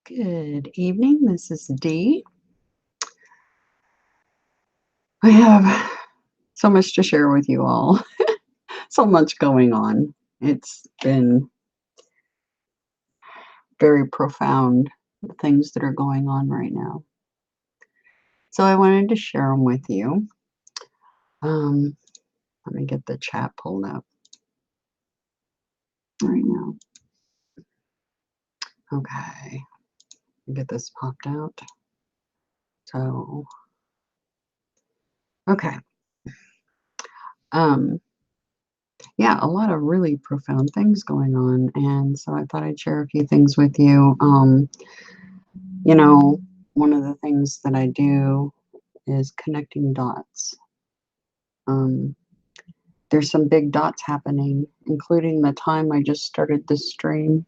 Good evening. This is Dee. I have so much to share with you all. So much going on. It's been very profound, the things that are going on right now. So I wanted to share them with you. Let me get the chat pulled up right now. Okay. Get this popped out. So, okay. Yeah, a lot of really profound things going on. And so I thought I'd share a few things with you. You know, one of the things that I do is connecting dots. There's some big dots happening, including the time I just started this stream,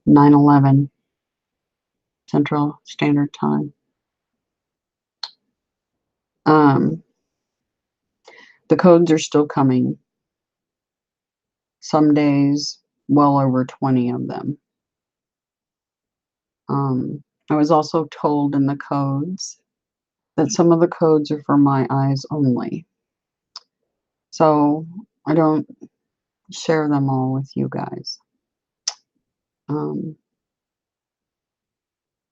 9/11 Central Standard Time. The codes are still coming. Some days, well over 20 of them. I was also told in the codes that some of the codes are for my eyes only. So I don't share them all with you guys.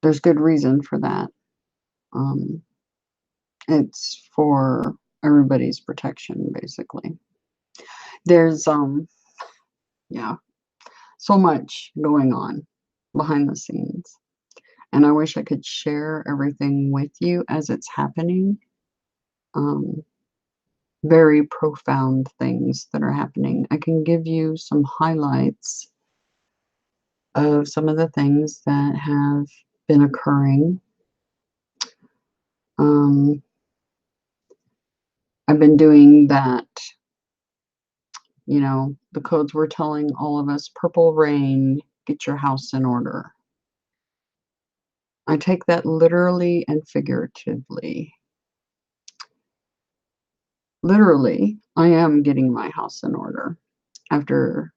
There's good reason for that. It's for everybody's protection, basically. There's yeah, so much going on behind the scenes. And I wish I could share everything with you as it's happening. Very profound things that are happening. I can give you some highlights of some of the things that have been occurring. I've been doing that. You know, the codes were telling all of us, purple rain, get your house in order. I take that literally and figuratively. Literally, I am getting my house in order. After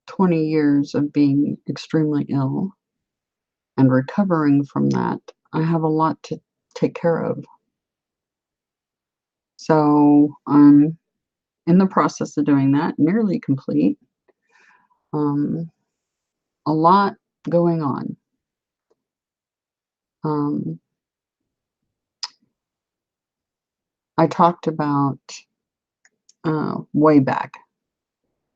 20 years of being extremely ill and recovering from that, I have a lot to take care of. So I'm in the process of doing that, nearly complete. A lot going on. I talked about way back.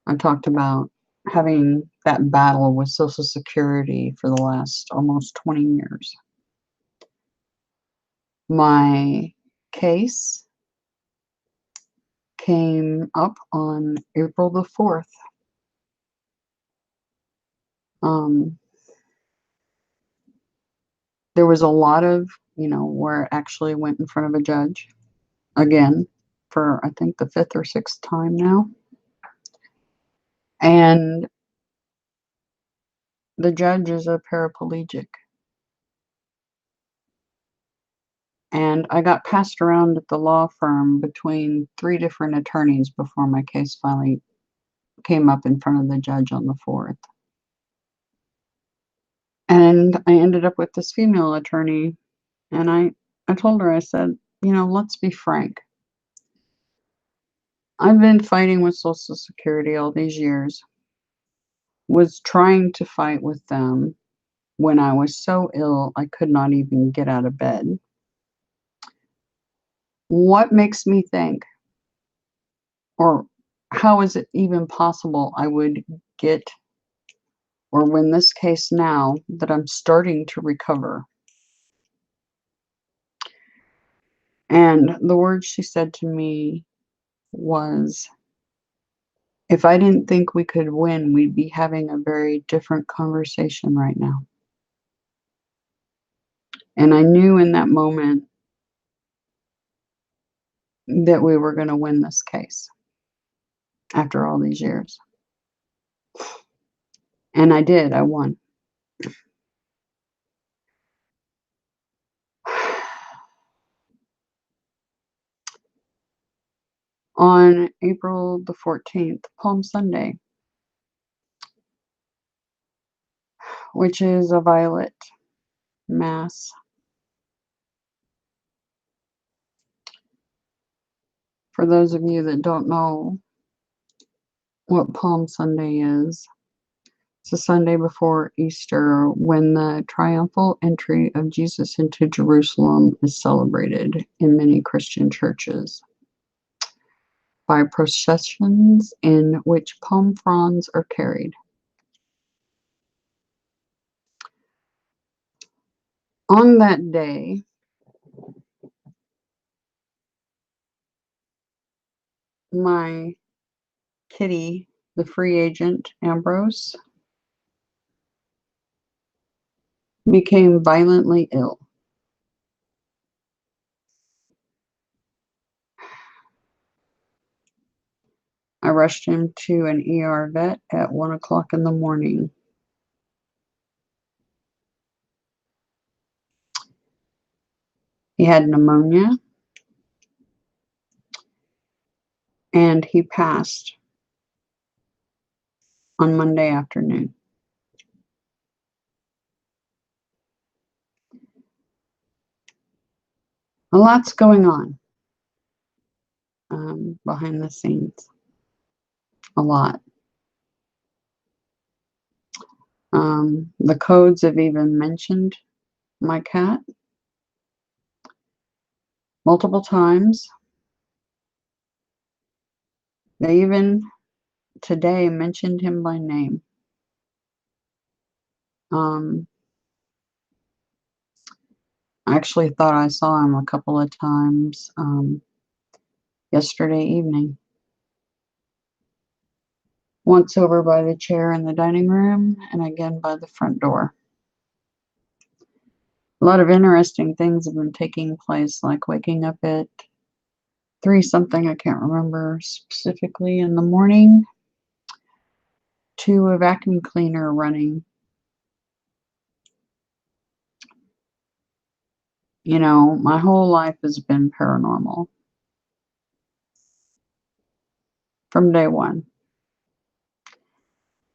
I talked about having that battle with Social Security for the last almost 20 years. My case came up on April the 4th. There was a lot of, where it actually went in front of a judge again for, I think, the 5th or 6th time now. And the judge is a paraplegic. And I got passed around at the law firm between 3 different attorneys before my case finally came up in front of the judge on the 4th. And I ended up with this female attorney, and I told her, I said, let's be frank. I've been fighting with Social Security all these years, was trying to fight with them when I was so ill I could not even get out of bed. What makes me think, or how is it even possible I would get or win this case now that I'm starting to recover? And the words she said to me was, if I didn't think we could win, we'd be having a very different conversation right now. And I knew in that moment that we were going to win this case after all these years. And I did. I won. On April the 14th, Palm Sunday, which is a violet mass. For those of you that don't know what Palm Sunday is, it's the Sunday before Easter when the triumphal entry of Jesus into Jerusalem is celebrated in many Christian churches by processions in which palm fronds are carried. On that day, my kitty, the free agent Ambrose, became violently ill. I rushed him to an ER vet at 1 o'clock in the morning. He had pneumonia and he passed on Monday afternoon. A lot's going on behind the scenes. A lot. The codes have even mentioned my cat multiple times. They even today mentioned him by name. I actually thought I saw him a couple of times yesterday evening. Once over by the chair in the dining room and again by the front door. A lot of interesting things have been taking place, like waking up at 3 something, I can't remember specifically, in the morning to a vacuum cleaner running. You know, my whole life has been paranormal from day one.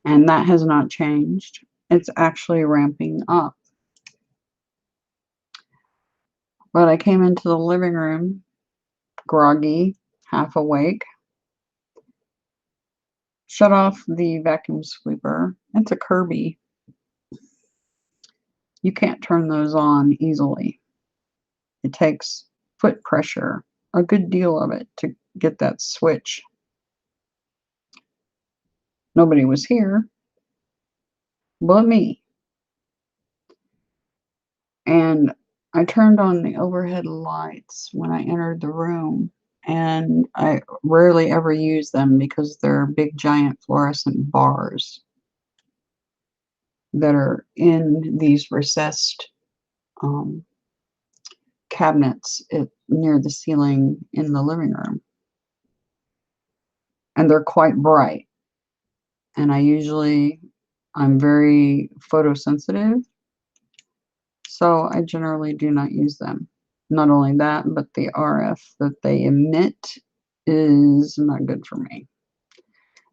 And that has not changed. It's actually ramping up. But I came into the living room, groggy, half awake, shut off the vacuum sweeper. It's a Kirby. You can't turn those on easily. It takes foot pressure, a good deal of it, to get that switch. Nobody was here but me. And I turned on the overhead lights when I entered the room, and I rarely ever use them because they're big giant fluorescent bars that are in these recessed cabinets near the ceiling in the living room. And they're quite bright. And I'm very photosensitive, so I generally do not use them. Not only that, but the RF that they emit is not good for me.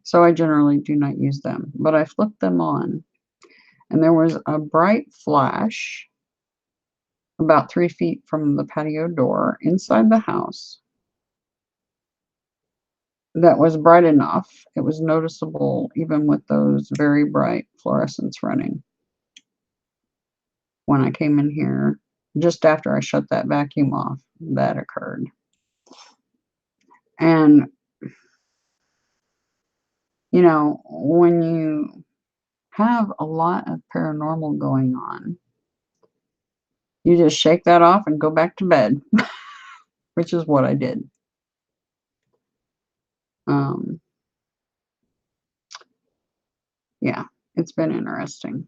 So I generally do not use them, but I flipped them on, and there was a bright flash about 3 feet from the patio door inside the house that was bright enough. It was noticeable even with those very bright fluorescents running. When I came in here, just after I shut that vacuum off, that occurred. And, you know, when you have a lot of paranormal going on, you just shake that off and go back to bed, which is what I did. Yeah, it's been interesting.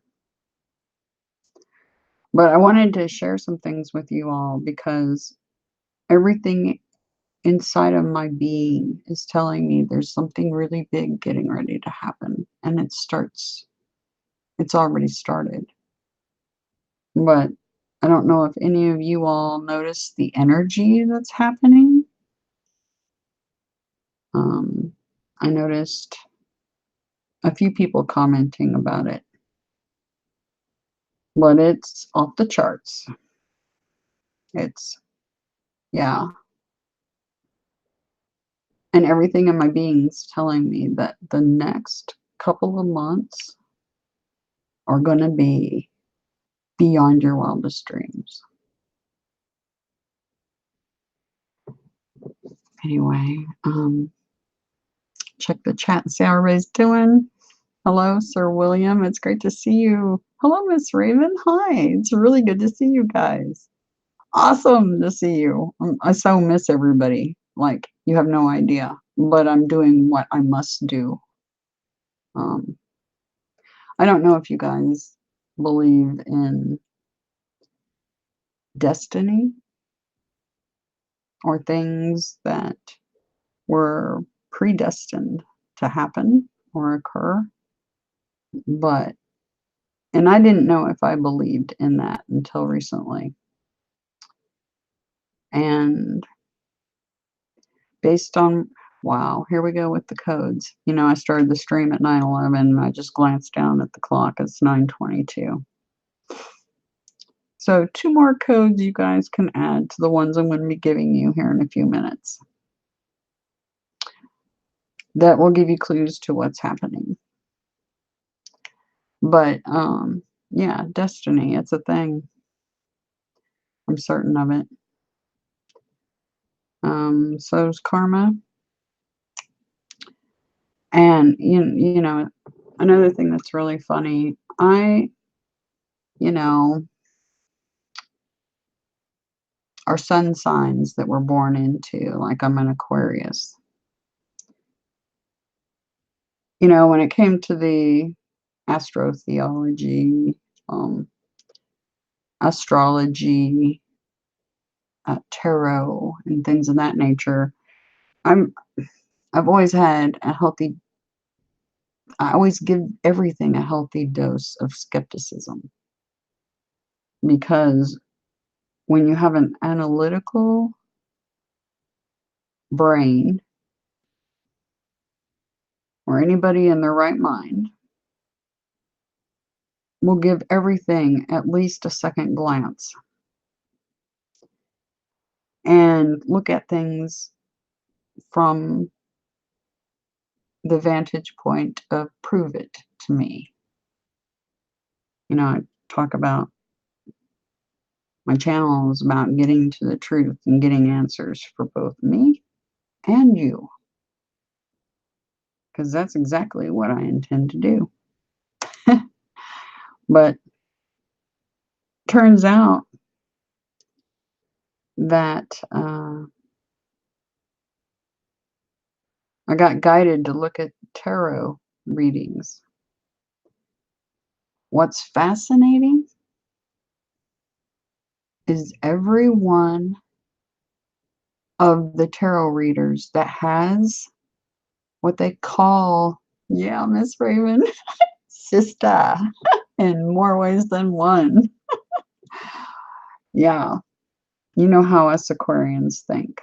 But I wanted to share some things with you all because everything inside of my being is telling me there's something really big getting ready to happen. And it's already started. But I don't know if any of you all notice the energy that's happening. I noticed a few people commenting about it. but it's off the charts. It's, yeah. And everything in my being's telling me that the next couple of months are going to be beyond your wildest dreams. Anyway, check the chat and see how everybody's doing. Hello, Sir William. It's great to see you. Hello, Miss Raven. Hi. It's really good to see you guys. Awesome to see you. I so miss everybody. Like, you have no idea. But I'm doing what I must do. I don't know if you guys believe in destiny or things that were predestined to happen or occur, but and I didn't know if I believed in that until recently. And based on, wow, here we go with the codes. You know, I started the stream at 9:11 and I just glanced down at the clock. It's 9:22. So 2 more codes you guys can add to the ones I'm going to be giving you here in a few minutes. That will give you clues to what's happening. But yeah, destiny, it's a thing. I'm certain of it. So's karma. And you know, another thing that's really funny, you know, our sun signs that we're born into, like I'm an Aquarius. You know, when it came to the astrotheology, astrology, tarot, and things of that nature, I've always had a healthy, I always give everything a healthy dose of skepticism, because when you have an analytical brain, or anybody in their right mind, will give everything at least a second glance and look at things from the vantage point of prove it to me. You know, I talk about my channel is about getting to the truth and getting answers for both me and you, because that's exactly what I intend to do. But turns out that I got guided to look at tarot readings. What's fascinating is every one of the tarot readers that has what they call, yeah, Miss Raven, sister, in more ways than one. Yeah, you know how us Aquarians think.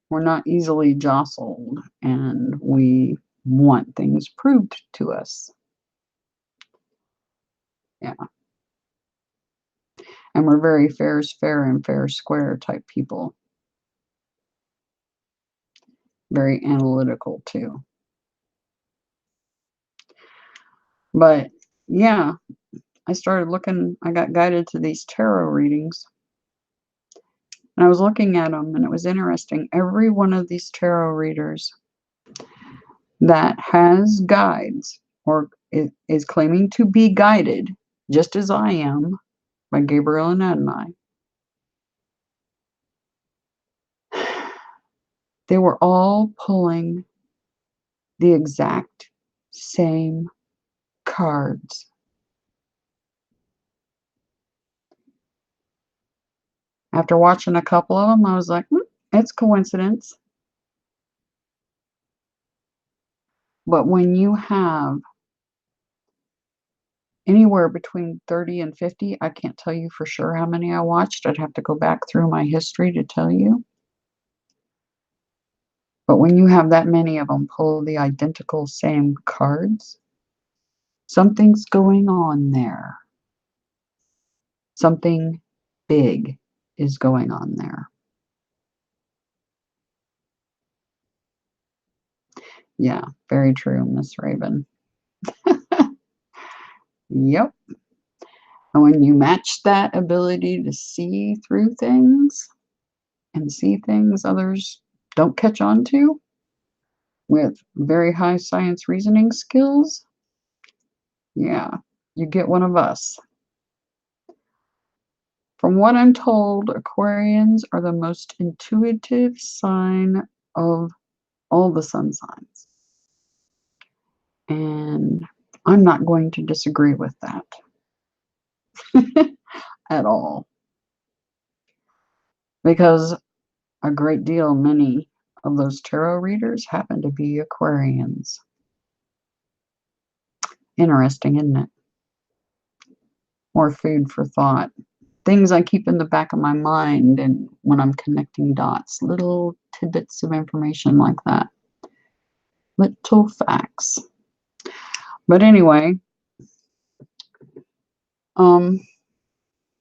We're not easily jostled, and we want things proved to us. Yeah. And we're very fair is fair and fair square type people. Very analytical too. But yeah, I started looking, I got guided to these tarot readings. And I was looking at them, and it was interesting. Every one of these tarot readers that has guides or is claiming to be guided, just as I am, by Gabriel and Adonai, they were all pulling the exact same cards. After watching a couple of them, I was like, it's coincidence. But when you have anywhere between 30 and 50, I can't tell you for sure how many I watched. I'd have to go back through my history to tell you. But when you have that many of them pull the identical same cards, Something's going on there. Something big is going on there. Yeah, very true, Miss Raven. Yep. And when you match that ability to see through things and see things others don't catch on to with very high science reasoning skills, yeah, you get one of us. From what I'm told, Aquarians are the most intuitive sign of all the sun signs. And I'm not going to disagree with that at all. Because a great deal, many of those tarot readers happen to be Aquarians. Interesting, isn't it? More food for thought. Things I keep in the back of my mind and when I'm connecting dots, little tidbits of information like that. Little facts. But anyway,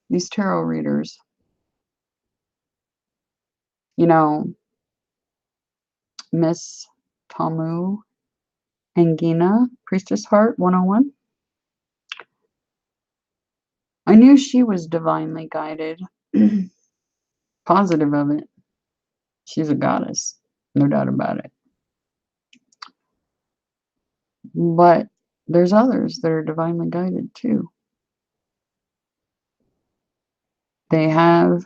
these tarot readers, you know, Miss Tamu Angina, Priestess Heart 101. I knew she was divinely guided. Positive of it. She's a goddess, no doubt about it. But there's others that are divinely guided too. They have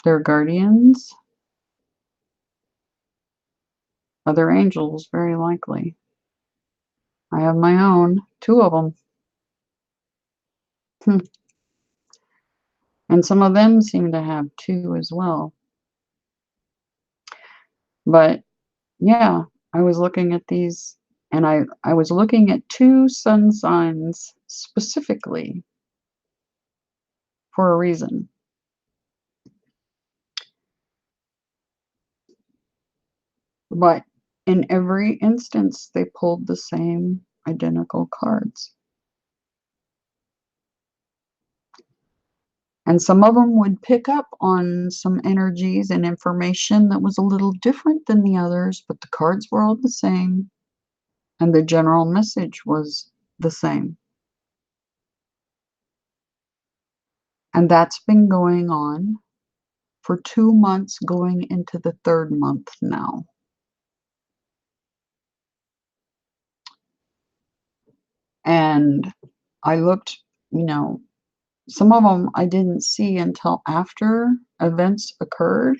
their guardians, other angels, very likely. I have my own, 2 of them. And some of them seem to have 2 as well. But yeah, I was looking at these, and I was looking at 2 sun signs specifically for a reason. But in every instance, they pulled the same identical cards. And some of them would pick up on some energies and information that was a little different than the others, but the cards were all the same, and the general message was the same. And that's been going on for 2 months, going into the 3rd month now. And I looked, some of them I didn't see until after events occurred,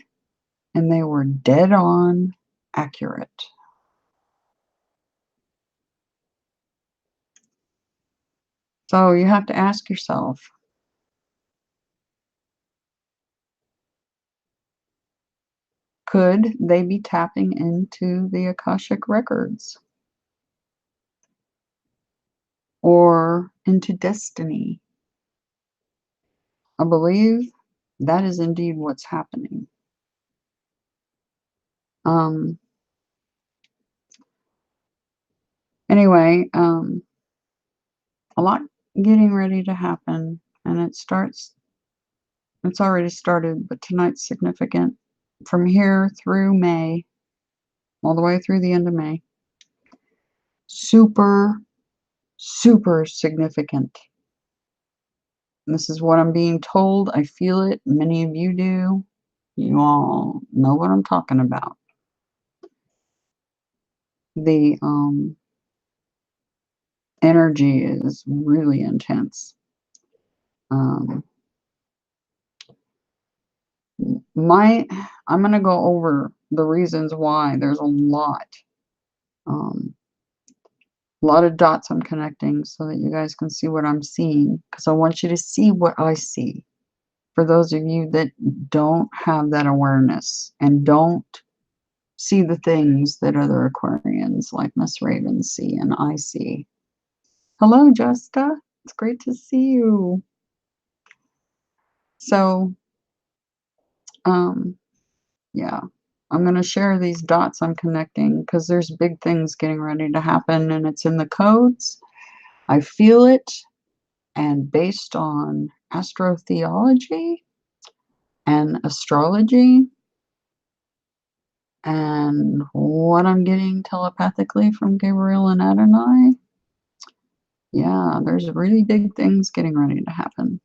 and they were dead on accurate. So you have to ask yourself, could they be tapping into the Akashic records or into destiny? I believe that is indeed what's happening. Anyway, a lot getting ready to happen, and it's already started, but tonight's significant. From here through May, all the way through the end of May. Super, super significant. And this is what I'm being told. I feel it. Many of you do. You all know what I'm talking about. The energy is really intense. I'm going to go over the reasons why. There's a lot of dots I'm connecting so that you guys can see what I'm seeing, because I want you to see what I see. For those of you that don't have that awareness and don't see the things that other Aquarians like Miss Raven see and I see. Hello, Justa. It's great to see you. So, yeah, I'm going to share these dots I'm connecting because there's big things getting ready to happen, and it's in the codes. I feel it, and based on astrotheology and astrology and what I'm getting telepathically from Gabriel and Adonai, yeah, there's really big things getting ready to happen.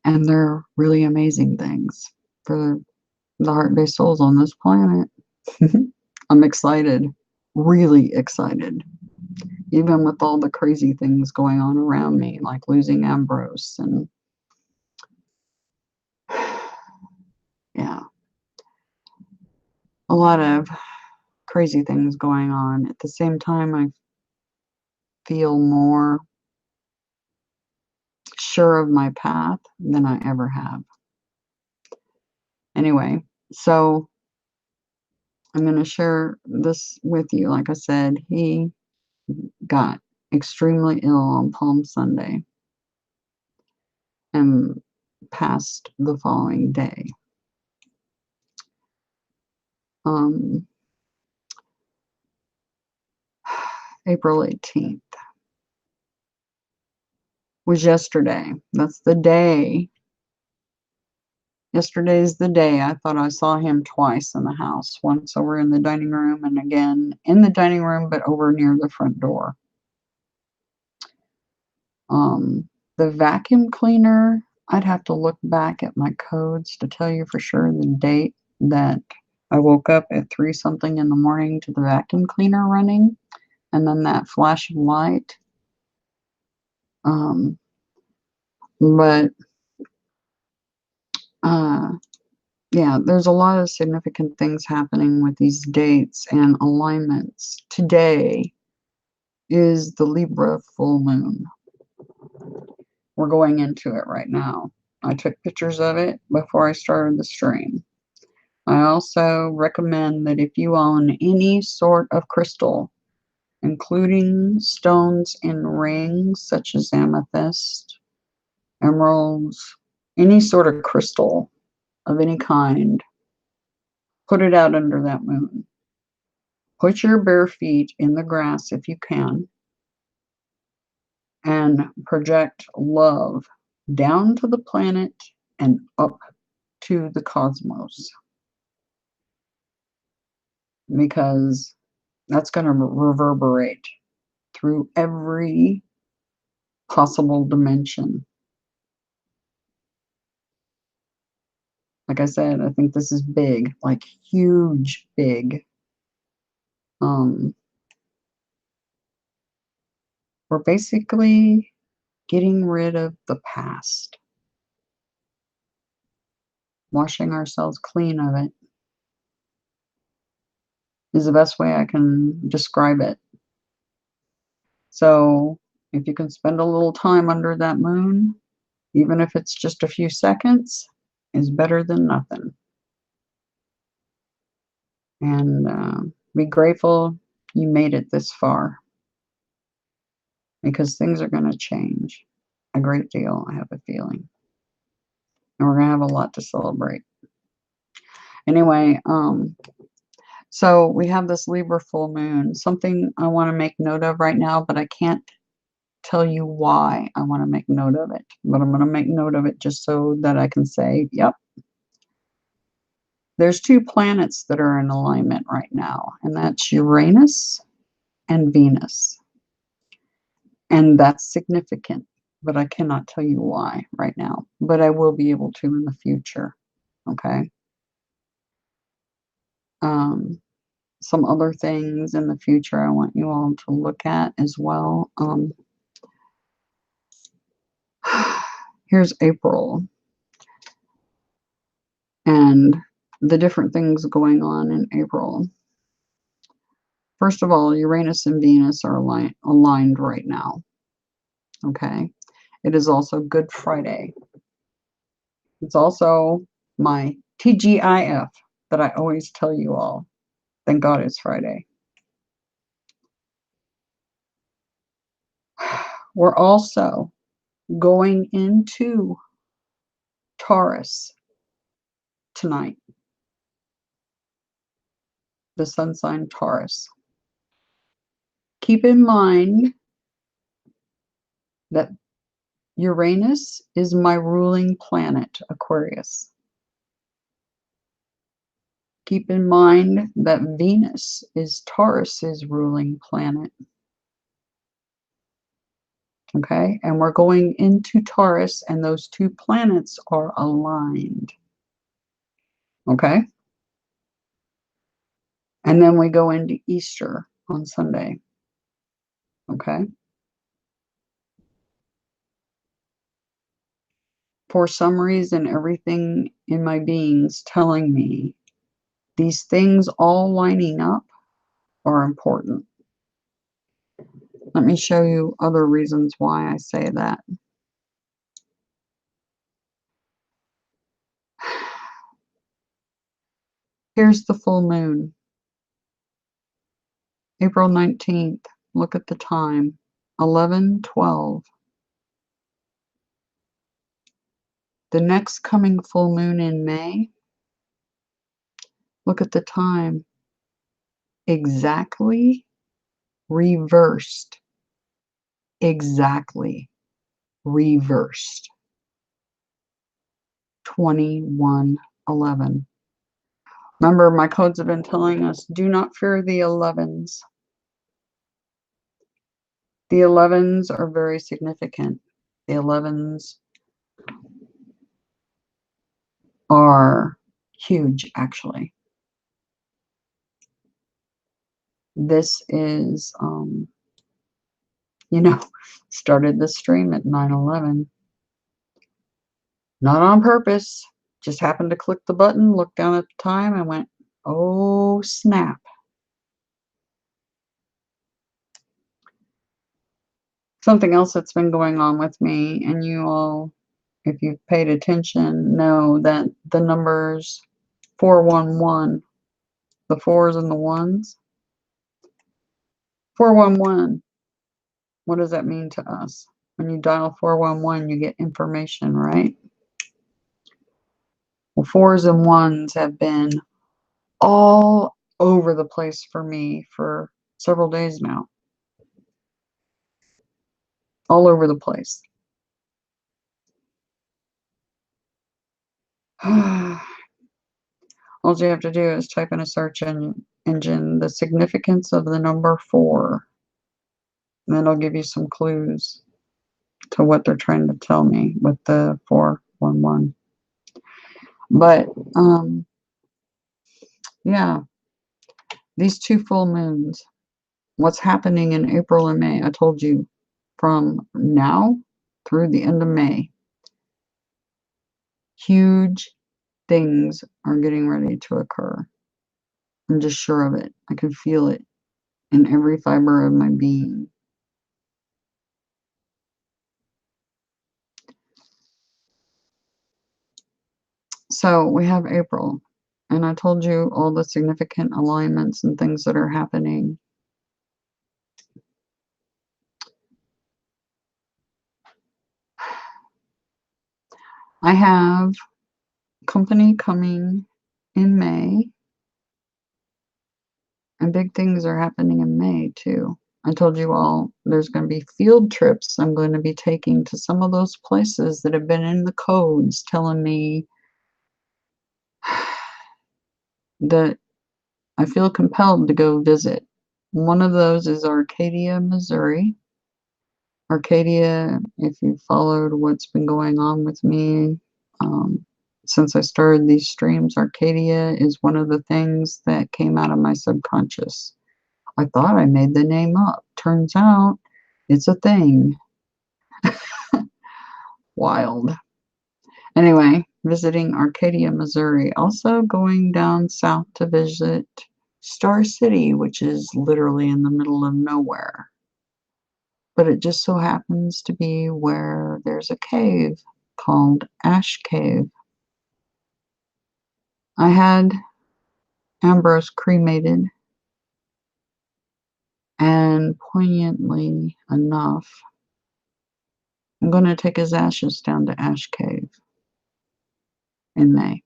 And they're really amazing things for the heart-based souls on this planet. I'm excited, really excited, even with all the crazy things going on around me, like losing Ambrose and yeah, a lot of crazy things going on. At the same time, I feel more sure of my path than I ever have. Anyway, so I'm going to share this with you. Like I said, he got extremely ill on Palm Sunday and passed the following day. April 18th was yesterday. That's the day. Yesterday's the day I thought I saw him twice in the house. Once over in the dining room and again in the dining room, but over near the front door. The vacuum cleaner, I'd have to look back at my codes to tell you for sure the date that I woke up at 3 something in the morning to the vacuum cleaner running, and then that flash of light. But yeah, there's a lot of significant things happening with these dates and alignments. Today is the Libra full moon. We're going into it right now. I took pictures of it before I started the stream. I also recommend that if you own any sort of crystal, including stones in rings such as amethyst, emeralds, any sort of crystal of any kind, put it out under that moon. Put your bare feet in the grass if you can, and project love down to the planet and up to the cosmos, because that's going to reverberate through every possible dimension. Like I said, I think this is big, like huge, big. We're basically getting rid of the past, washing ourselves clean of it is the best way I can describe it. So if you can spend a little time under that moon, even if it's just a few seconds, is better than nothing. And be grateful you made it this far, because things are going to change a great deal, I have a feeling. And we're going to have a lot to celebrate. Anyway, so we have this Libra full moon. Something I want to make note of right now, but I can't tell you why I want to make note of it. But I'm going to make note of it just so that I can say, yep. There's 2 planets that are in alignment right now, and that's Uranus and Venus. And that's significant, but I cannot tell you why right now. But I will be able to in the future, okay? Some other things in the future I want you all to look at as well. Here's April and the different things going on in April. First of all, Uranus and Venus are aligned right now, okay? It is also Good Friday. It's also my TGIF that I always tell you all. Thank God it's Friday. We're also going into Taurus tonight. The sun sign Taurus. Keep in mind that Uranus is my ruling planet, Aquarius. Keep in mind that Venus is Taurus's ruling planet. Okay, and we're going into Taurus, and those two planets are aligned. Okay, and then we go into Easter on Sunday. Okay, for some reason, everything in my being's telling me these things all lining up are important. Let me show you other reasons why I say that. Here's the full moon, April 19th. Look at the time, 11:12. The next coming full moon in May, look at the time, exactly reversed. Exactly reversed. 21:11. Remember, my codes have been telling us, do not fear the 11s. The 11s are very significant. The 11s are huge, actually. This is, started the stream at 9:11. Not on purpose. Just happened to click the button, looked down at the time, and went, oh, snap. Something else that's been going on with me, and you all, if you've paid attention, know that the numbers 411, the fours and the ones, 411, what does that mean to us? When you dial 411, you get information, right? Well, fours and ones have been all over the place for me for several days now. All over the place. All you have to do is type in a search engine the significance of the number 4. And that'll give you some clues to what they're trying to tell me with the 411. But, yeah, these two full moons, what's happening in April and May, I told you, from now through the end of May, huge things are getting ready to occur. I'm just sure of it. I can feel it in every fiber of my being. So we have April, and I told you all the significant alignments and things that are happening. I have company coming in May, and big things are happening in May too. I told you all there's going to be field trips I'm going to be taking to some of those places that have been in the codes telling me that I feel compelled to go visit. One of those is Arcadia, Missouri. Arcadia, if you followed what's been going on with me since I started these streams, Arcadia is one of the things that came out of my subconscious. I thought I made the name up. Turns out it's a thing. Wild. Anyway, visiting Arcadia, Missouri. Also going down south to visit Star City, which is literally in the middle of nowhere. But it just so happens to be where there's a cave called Ash Cave. I had Ambrose cremated, and poignantly enough, I'm going to take his ashes down to Ash Cave in May.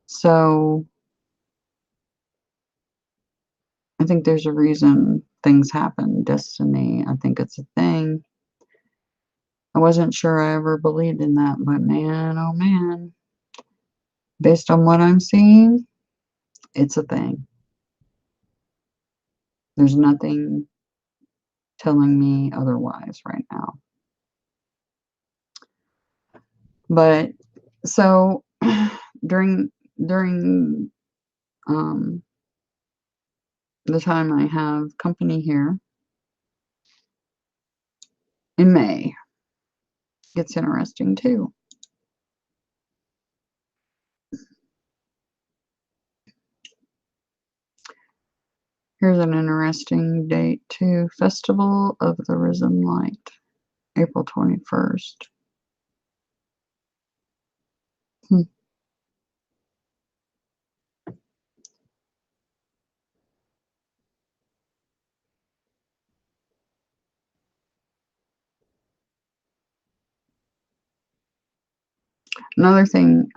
So I think there's a reason things happen, destiny. I think it's a thing. I wasn't sure I ever believed in that, but man, oh man, based on what I'm seeing, it's a thing. There's nothing telling me otherwise right now. But so during the time I have company here in May, gets interesting too. Here's an interesting date too. Festival of the Risen Light, April 21st. Another thing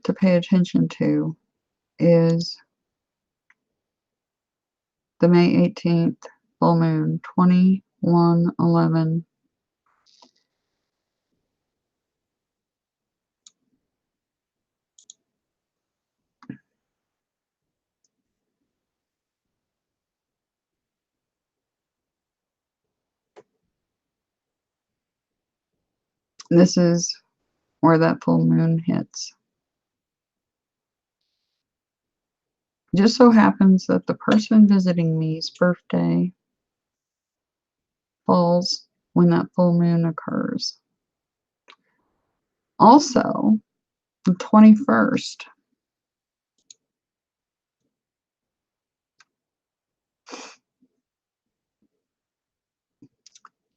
to pay attention to is the May 18th full moon, 2111. This is where that full moon hits. Just so happens that the person visiting me's birthday falls when that full moon occurs. Also, the 21st.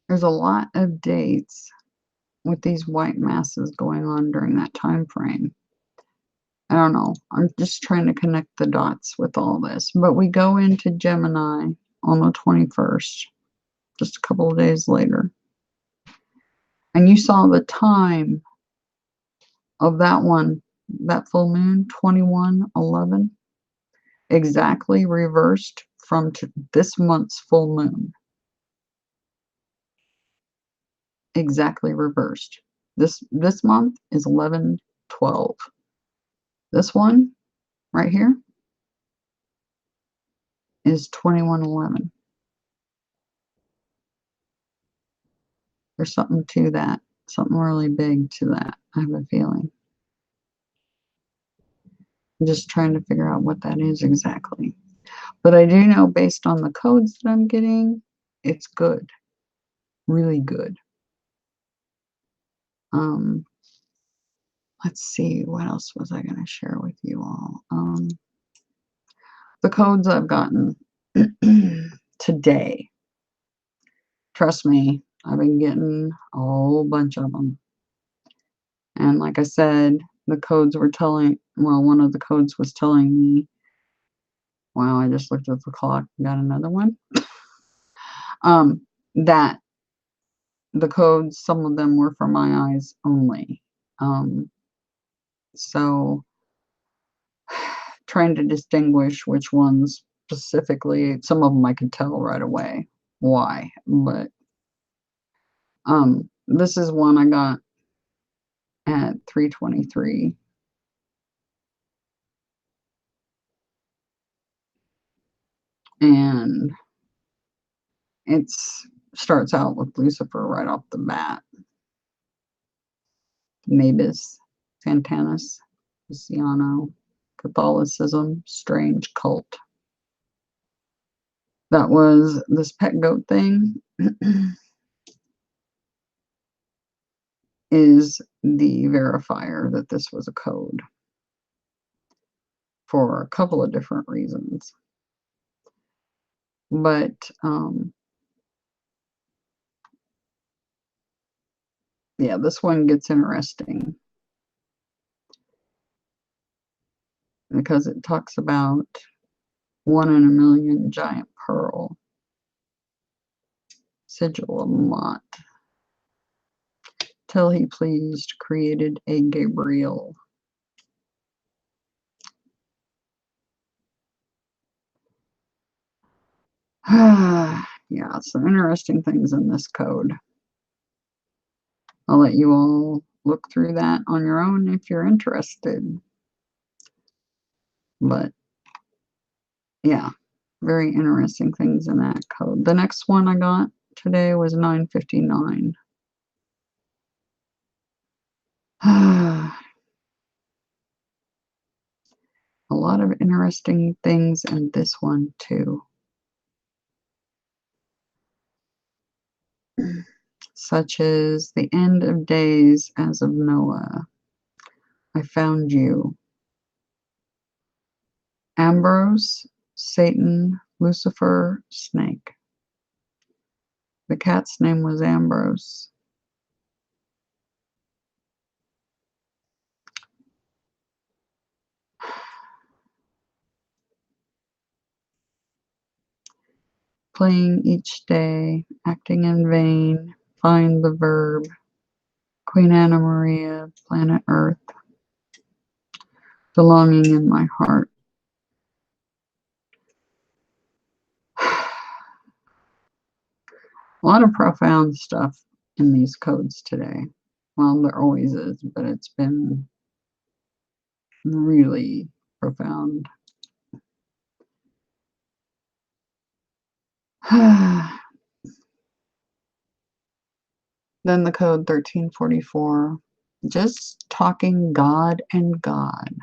There's a lot of dates with these white masses going on during that time frame. I don't know. I'm just trying to connect the dots with all this. But we go into Gemini on the 21st, just a couple of days later. And you saw the time of that one, that full moon, 2111, exactly reversed from this month's full moon. Exactly reversed. This month is 11/12. This one right here is 2111. There's something to that, something really big to that, I have a feeling. I'm just trying to figure out what that is exactly. But I do know based on the codes that I'm getting, it's good. Really good. Let's see, what else was I going to share with you all? The codes I've gotten today. Trust me, I've been getting a whole bunch of them. And like I said, the codes were telling, well, one of the codes was telling me, wow, I just looked at the clock and got another one. That the codes, some of them were for my eyes only. So trying to distinguish which ones specifically, some of them I could tell right away why, but this is one I got at 3:23. And it starts out with Lucifer right off the bat. Mavis, Santanus, Luciano, Catholicism, strange cult. That was this pet goat thing. Is the verifier that this was a code for a couple of different reasons. But yeah, this one gets interesting because it talks about 1 in a million giant pearl, sigil of Mott. Till he pleased, created a Gabriel. Yeah, some interesting things in this code. I'll let you all look through that on your own if you're interested. But yeah, very interesting things in that code. The next one I got today was 959. A lot of interesting things in this one too. Such as the end of days as of Noah. I found you. Ambrose, Satan, Lucifer, Snake. The cat's name was Ambrose. Playing each day, acting in vain, find the verb. Queen Anna Maria, planet Earth, the longing in my heart. A lot of profound stuff in these codes today. Well, there always is, but it's been really profound. Then the code 1344, just talking God and God,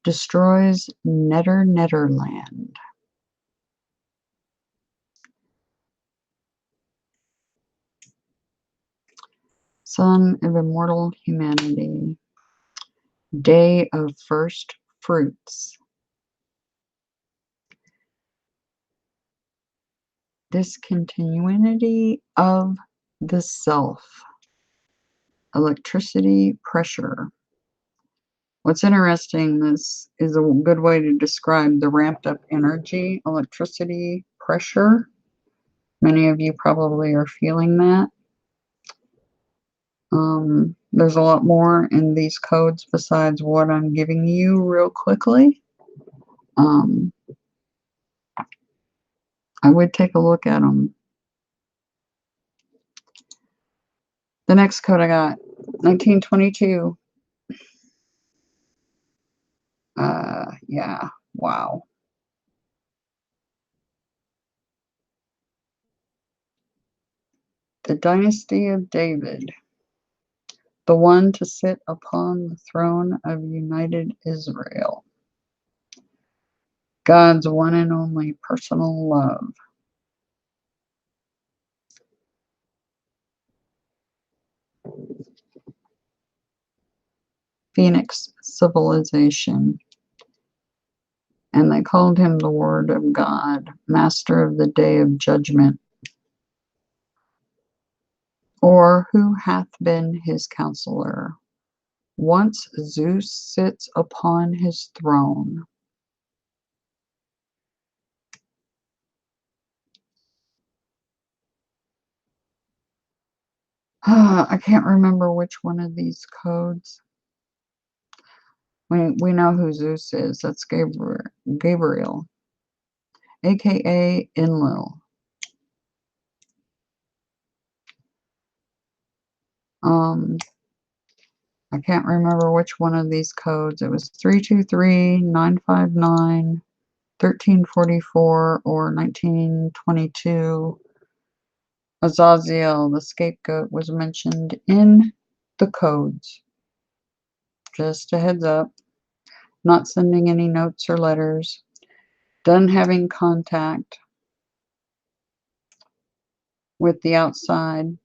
destroys Netherland. Son of immortal humanity, day of first fruits. Discontinuity of the self. Electricity pressure. What's interesting, this is a good way to describe the ramped up energy, electricity pressure. Many of you probably are feeling that. There's a lot more in these codes besides what I'm giving you real quickly. I would take a look at them. The next code I got, 1922. Yeah, wow. The dynasty of David, the one to sit upon the throne of united Israel. God's one and only personal love. Phoenix civilization. And they called him the Word of God, master of the day of judgment. Or who hath been his counselor? Once Zeus sits upon his throne. I can't remember which one of these codes. We know who Zeus is. That's Gabriel, aka Enlil. I can't remember which one of these codes. It was 323, 959, 1344, or 1922. Azazel, the scapegoat, was mentioned in the codes. Just a heads up. Not sending any notes or letters. Done having contact with the outside,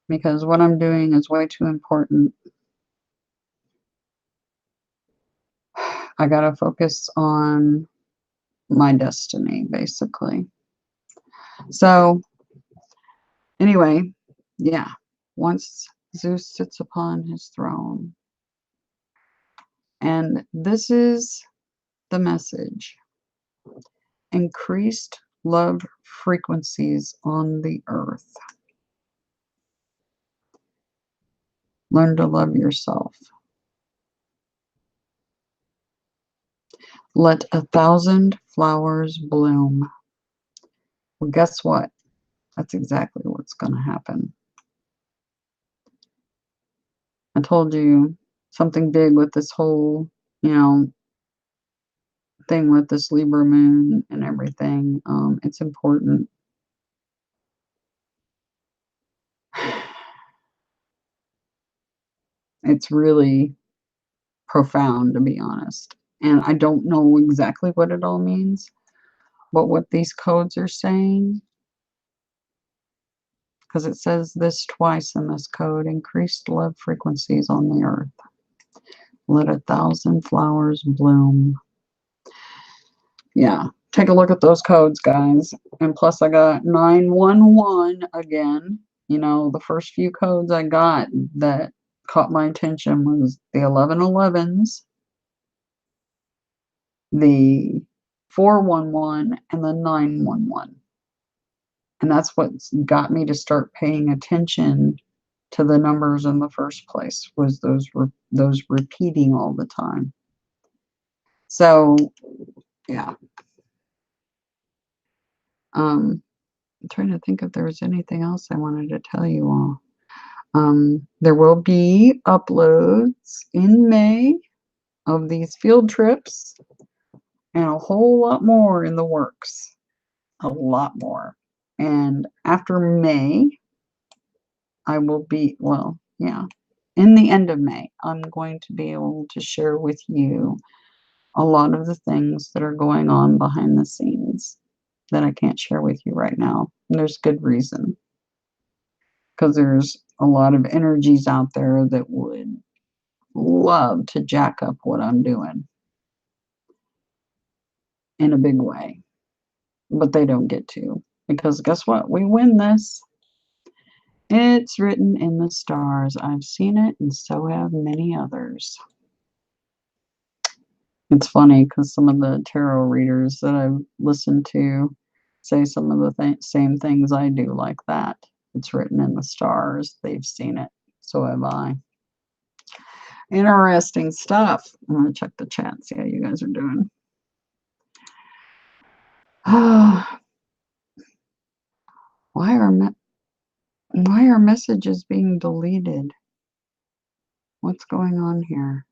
because what I'm doing is way too important. I gotta focus on my destiny, basically. So, anyway, yeah. Once Zeus sits upon his throne. And this is the message. Increased love frequencies on the earth. Learn to love yourself. Let 1,000 flowers bloom. Well, guess what? That's exactly what's going to happen. I told you something big with this whole, thing with this Libra moon and everything. It's important. It's really profound, to be honest. And I don't know exactly what it all means, but what these codes are saying, because it says this twice in this code: increased love frequencies on the earth. Let 1,000 flowers bloom. Yeah, take a look at those codes, guys. And plus, I got 911 again. The first few codes I got that caught my attention was the 1111s, the 411, and the 911. And that's what's got me to start paying attention to the numbers in the first place, was those repeating all the time. So, yeah. I'm trying to think if there was anything else I wanted to tell you all. There will be uploads in May of these field trips and a whole lot more in the works. A lot more. And after May, I will be, well, yeah, in the end of May, I'm going to be able to share with you a lot of the things that are going on behind the scenes that I can't share with you right now. And there's good reason, because there's a lot of energies out there that would love to jack up what I'm doing in a big way, but they don't get to, because guess what? We win this. It's written in the stars. I've seen it, and so have many others. It's funny because some of the tarot readers that I've listened to say some of the same things I do, like that. It's written in the stars. They've seen it. So have I. Interesting stuff. I'm going to check the chat, see how you guys are doing. Why are messages being deleted? What's going on here?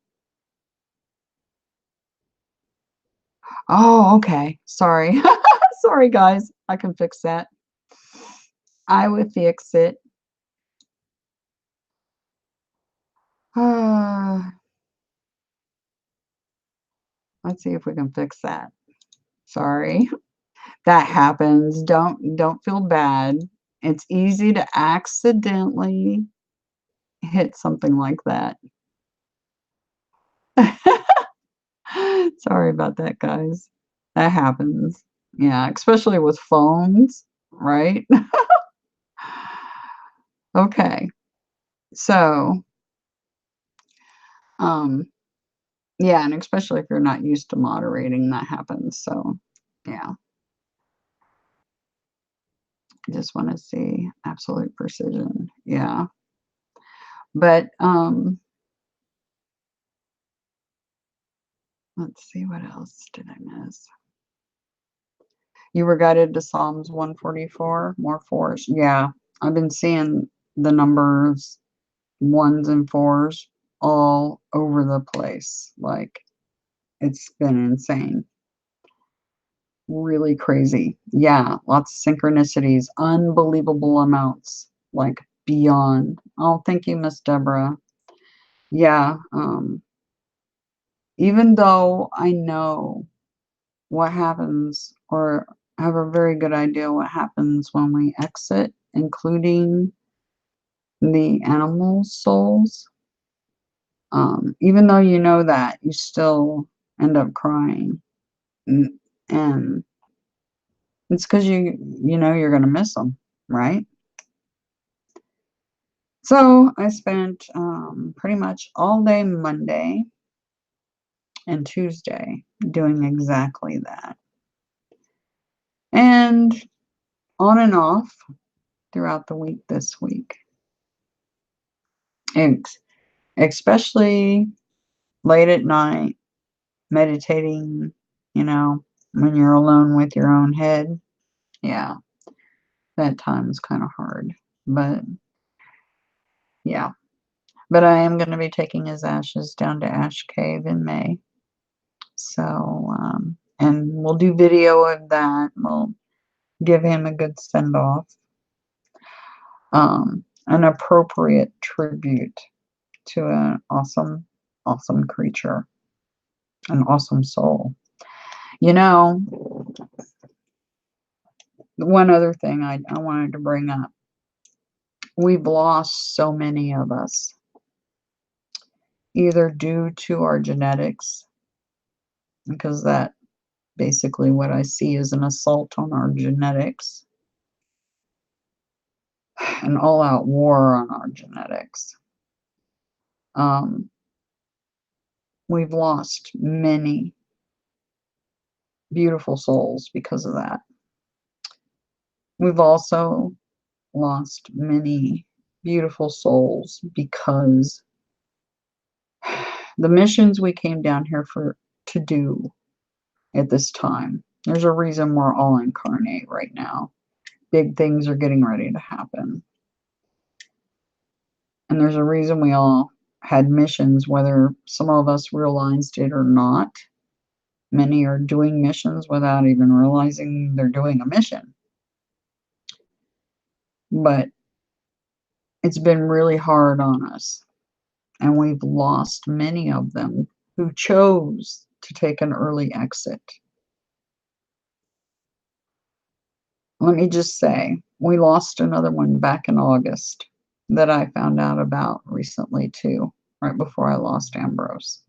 Oh, okay. Sorry. Sorry, guys. I can fix that. I will fix it. Let's see if we can fix that. Sorry. That happens. Don't feel bad. It's easy to accidentally hit something like that. Sorry about that, guys. That happens. Yeah, especially with phones, right? Okay. So, yeah, and especially if you're not used to moderating, that happens. So, yeah. Just want to see absolute precision. Yeah. But let's see, what else did I miss? You were guided to Psalms 144, more fours. Yeah, I've been seeing the numbers ones and fours all over the place. Like, it's been insane. Really crazy. Yeah, lots of synchronicities, unbelievable amounts, like beyond. Oh, thank you, Miss Deborah. Yeah, even though I know what happens, or have a very good idea what happens when we exit, including the animal souls, even though you know that, you still end up crying. And it's because you know you're going to miss them, right? So I spent pretty much all day Monday and Tuesday doing exactly that. And on and off throughout the week this week. And especially late at night, meditating you know, when you're alone with your own head. Yeah, that time is kind of hard. But yeah, but I am going to be taking his ashes down to Ash Cave in May. So, and we'll do video of that. We'll give him a good send off. An appropriate tribute to an awesome, awesome creature, an awesome soul. You know, one other thing I wanted to bring up. We've lost so many of us, either due to our genetics, because that basically what I see is an assault on our genetics, an all-out war on our genetics. We've lost many beautiful souls because of that. We've also lost many beautiful souls because the missions we came down here to do at this time, there's a reason we're all incarnate right now. Big things are getting ready to happen. And there's a reason we all had missions, whether some of us realized it or not. Many are doing missions without even realizing they're doing a mission. But it's been really hard on us. And we've lost many of them who chose to take an early exit. Let me just say, we lost another one back in August that I found out about recently too, right before I lost Ambrose.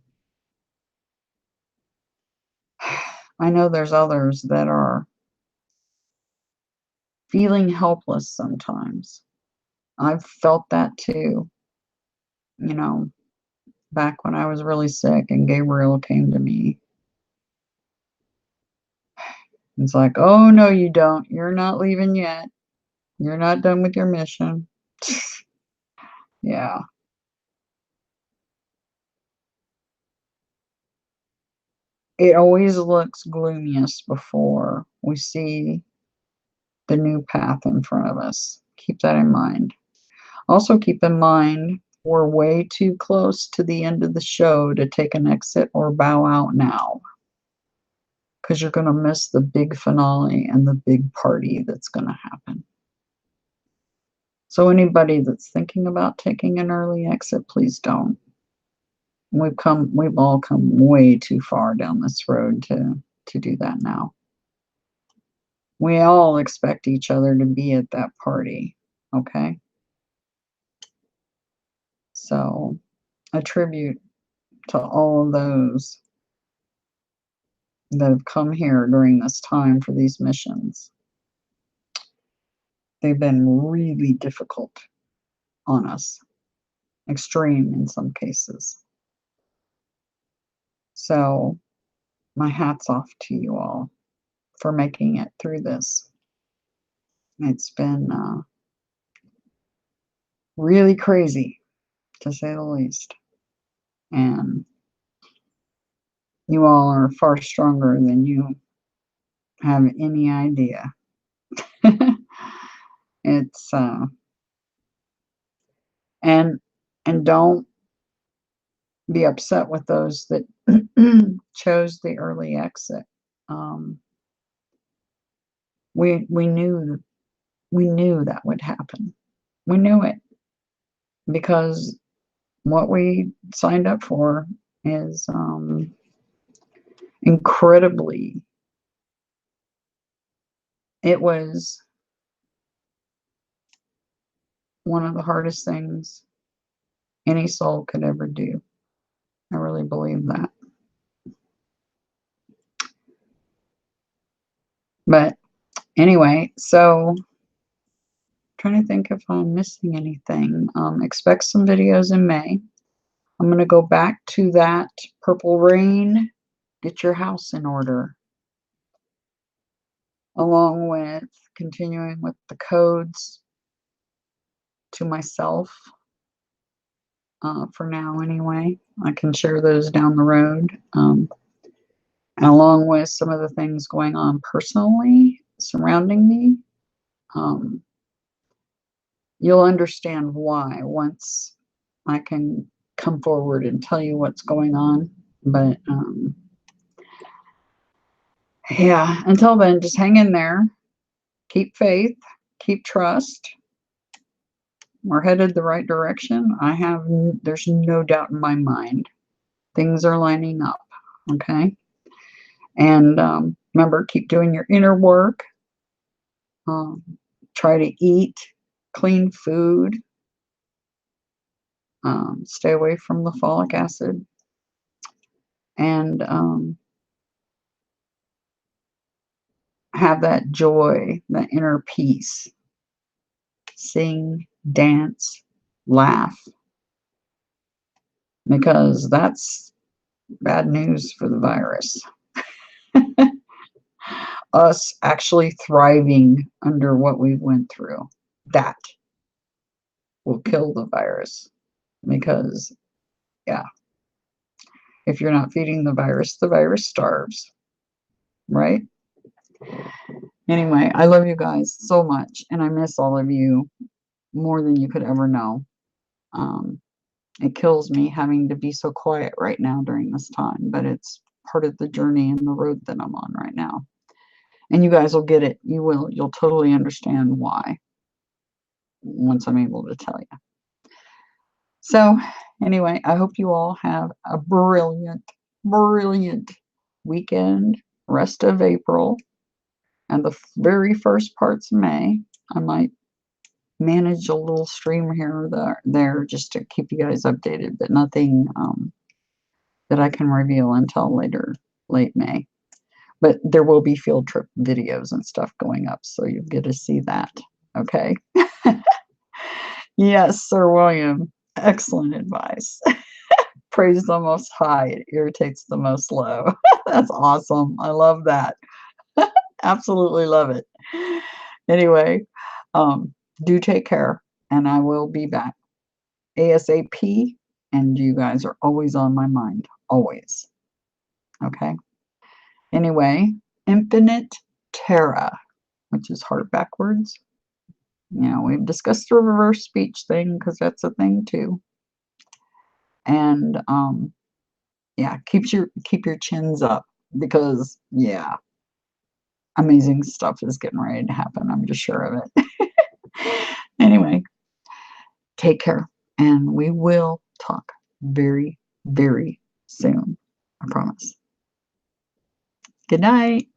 I know there's others that are feeling helpless sometimes. I've felt that too. You know, back when I was really sick and Gabriel came to me. It's like, oh, no, you don't. You're not leaving yet. You're not done with your mission. Yeah. It always looks gloomiest before we see the new path in front of us. Keep that in mind. Also keep in mind, we're way too close to the end of the show to take an exit or bow out now, because you're going to miss the big finale and the big party that's going to happen. So anybody that's thinking about taking an early exit, please don't. We've all come way too far down this road to do that now. We all expect each other to be at that party, okay? So, a tribute to all of those that have come here during this time for these missions. They've been really difficult on us, extreme in some cases. So, my hat's off to you all for making it through this. It's been really crazy, to say the least. And you all are far stronger than you have any idea. It's and don't be upset with those that chose the early exit. We knew that would happen. We knew it because what we signed up for is incredibly. It was one of the hardest things any soul could ever do. I really believe that. But anyway, so trying to think if I'm missing anything. Expect some videos in May. I'm going to go back to that purple rain. Get your house in order. Along with continuing with the codes to myself. For now, anyway. I can share those down the road. And along with some of the things going on personally surrounding me, um, you'll understand why once I can come forward and tell you what's going on. But yeah, until then, just hang in there, keep faith, keep trust. We're headed the right direction. There's no doubt in my mind. Things are lining up. Okay. And remember, keep doing your inner work. Um, try to eat clean food. Stay away from the folic acid. And have that joy, that inner peace. Sing, dance, laugh. Because that's bad news for the virus. Us actually thriving under what we went through. That will kill the virus. Because, yeah, if you're not feeding the virus starves. Right? Anyway, I love you guys so much. And I miss all of you more than you could ever know. It kills me having to be so quiet right now during this time. But it's part of the journey and the road that I'm on right now. And you guys will get it. You will. You'll totally understand why once I'm able to tell you. So anyway, I hope you all have a brilliant, brilliant weekend, rest of April, and the very first parts of May. I might manage a little stream here or there just to keep you guys updated, but nothing that I can reveal until late May. But there will be field trip videos and stuff going up, so you'll get to see that. Okay? Yes, Sir William. Excellent advice. Praise the Most High. It irritates the most low. That's awesome. I love that. Absolutely love it. Anyway, do take care, and I will be back ASAP. And you guys are always on my mind. Always. Okay? Anyway, Infinite Terra, which is heart backwards. You know, we've discussed the reverse speech thing because that's a thing too. And yeah, keep your chins up because yeah, amazing stuff is getting ready to happen. I'm just sure of it. Anyway, take care, and we will talk very, very soon. I promise. Good night.